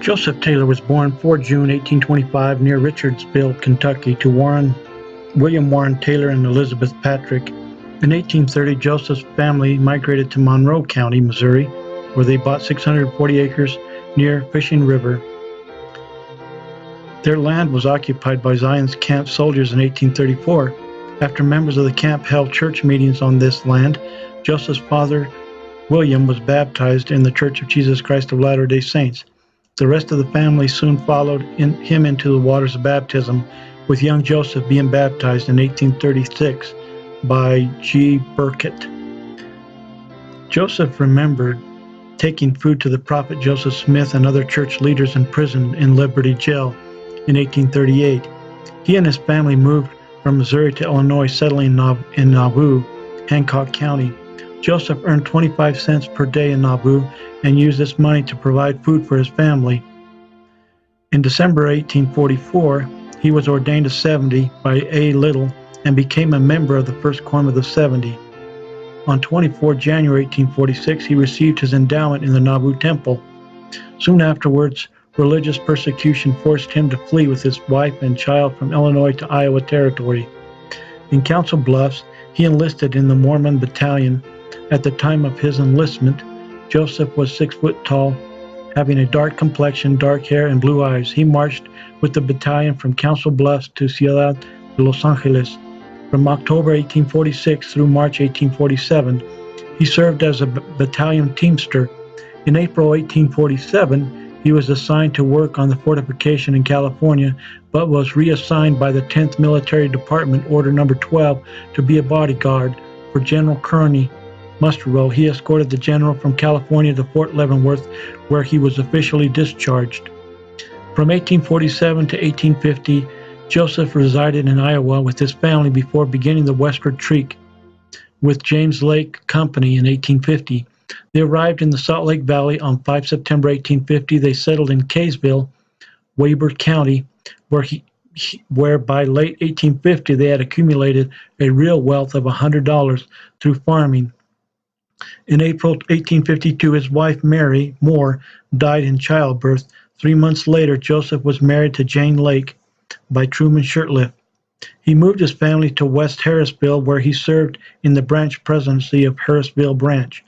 Joseph Taylor was born 4 June 1825 near Richardsville, Kentucky, to William Warren Taylor and Elizabeth Patrick. In 1830, Joseph's family migrated to Monroe County, Missouri, where they bought 640 acres near Fishing River. Their land was occupied by Zion's camp soldiers in 1834. After members of the camp held church meetings on this land, Joseph's father, William, was baptized in the Church of Jesus Christ of Latter-day Saints. The rest of the family soon followed him into the waters of baptism, with young Joseph being baptized in 1836 by G. Burkitt. Joseph remembered taking food to the prophet Joseph Smith and other church leaders in prison in Liberty Jail in 1838. He and his family moved from Missouri to Illinois, settling in Nauvoo, Hancock County. Joseph earned 25 cents per day in Nauvoo and used this money to provide food for his family. In December 1844, he was ordained a 70 by A. Little and became a member of the First Quorum of the 70. On 24 January 1846, he received his endowment in the Nauvoo Temple. Soon afterwards, religious persecution forced him to flee with his wife and child from Illinois to Iowa Territory. In Council Bluffs, he enlisted in the Mormon Battalion. At the time of his enlistment, Joseph was 6 foot tall, having a dark complexion, dark hair, and blue eyes. He marched with the battalion from Council Bluffs to Ciudad de Los Angeles. From October 1846 through March 1847, he served as a battalion teamster. In April 1847, he was assigned to work on the fortification in California, but was reassigned by the 10th Military Department, Order No. 12, to be a bodyguard for General Kearny muster roll. He escorted the general from California to Fort Leavenworth, where he was officially discharged. From 1847 to 1850, Joseph resided in Iowa with his family before beginning the westward trek with James Lake Company in 1850. They arrived in the Salt Lake Valley on 5 September 1850. They settled in Kaysville, Weber County, where by late 1850 they had accumulated a real wealth of $100 through farming. In April 1852, his wife Mary Moore died in childbirth. 3 months later, Joseph was married to Jane Lake by Truman Shirtliff. He moved his family to West Harrisville, where he served in the branch presidency of Harrisville Branch.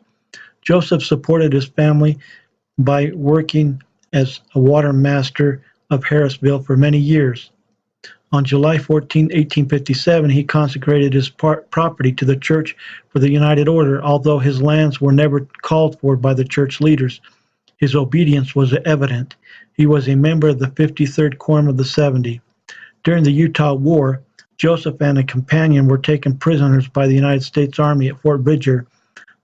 Joseph supported his family by working as a water master of Harrisville for many years. On July 14, 1857, he consecrated his property to the Church for the United Order. Although his lands were never called for by the church leaders, his obedience was evident. He was a member of the 53rd Quorum of the 70. During the Utah War, Joseph and a companion were taken prisoners by the United States Army at Fort Bridger.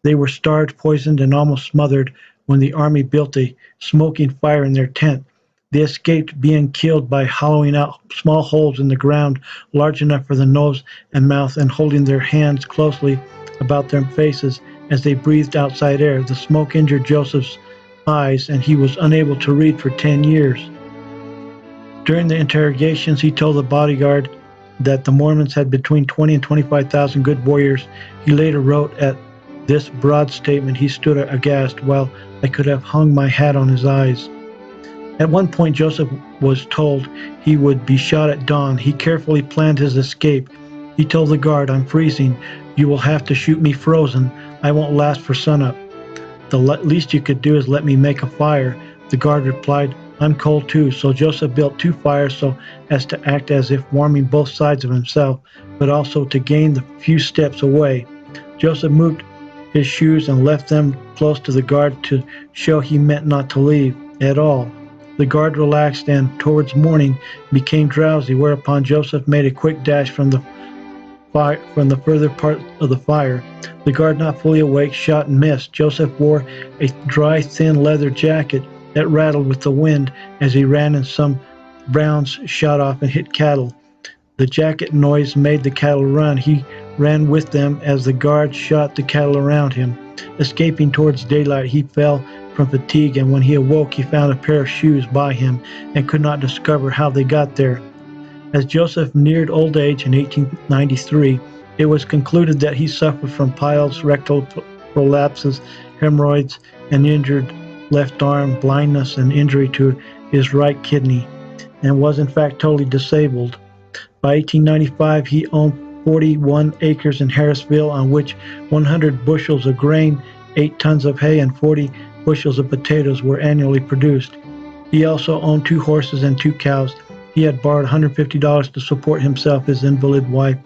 They were starved, poisoned, and almost smothered when the Army built a smoking fire in their tent. They escaped being killed by hollowing out small holes in the ground large enough for the nose and mouth and holding their hands closely about their faces as they breathed outside air. The smoke injured Joseph's eyes, and he was unable to read for 10 years. During the interrogations, he told the bodyguard that the Mormons had between 20 and 25,000 good warriors. He later wrote, "At this broad statement, he stood aghast, while I could have hung my hat on his eyes." At one point, Joseph was told he would be shot at dawn. He carefully planned his escape. He told the guard, "I'm freezing. You will have to shoot me frozen. I won't last for sunup. The least you could do is let me make a fire." The guard replied, "I'm cold too." So Joseph built 2 fires so as to act as if warming both sides of himself, but also to gain the few steps away. Joseph moved his shoes and left them close to the guard to show he meant not to leave at all. The guard relaxed and, towards morning, became drowsy, whereupon Joseph made a quick dash from the further part of the fire. The guard, not fully awake, shot and missed. Joseph wore a dry, thin leather jacket that rattled with the wind as he ran, and some rounds shot off and hit cattle. The jacket noise made the cattle run. He ran with them as the guard shot the cattle around him. Escaping towards daylight, he fell from fatigue, and when he awoke, he found a pair of shoes by him and could not discover how they got there. As Joseph neared old age in 1893, it was concluded that he suffered from piles, rectal prolapses, hemorrhoids, and injured left arm, blindness, and injury to his right kidney, and was in fact totally disabled. By 1895, he owned 41 acres in Harrisville, on which 100 bushels of grain, 8 tons of hay, and 40 bushels of potatoes were annually produced. He also owned 2 horses and 2 cows. He had borrowed $150 to support himself, his invalid wife,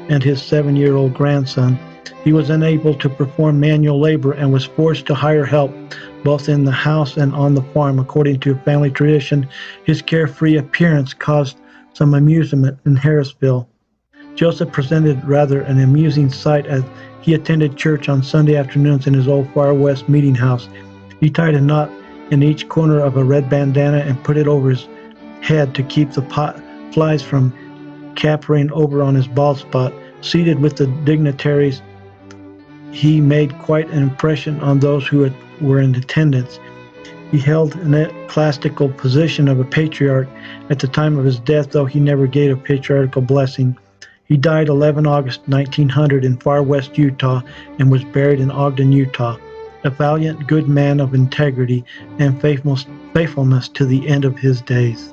and his 7-year-old grandson. He was unable to perform manual labor and was forced to hire help both in the house and on the farm. According to family tradition, his carefree appearance caused some amusement in Harrisville. Joseph presented rather an amusing sight as he attended church on Sunday afternoons in his old Far West meeting house. He tied a knot in each corner of a red bandana and put it over his head to keep the flies from capering over on his bald spot. Seated with the dignitaries, he made quite an impression on those who were in attendance. He held an ecclesiastical position of a patriarch at the time of his death, though he never gave a patriarchal blessing. He died 11 August 1900 in far west Utah and was buried in Ogden, Utah, a valiant, good man of integrity and faithfulness to the end of his days.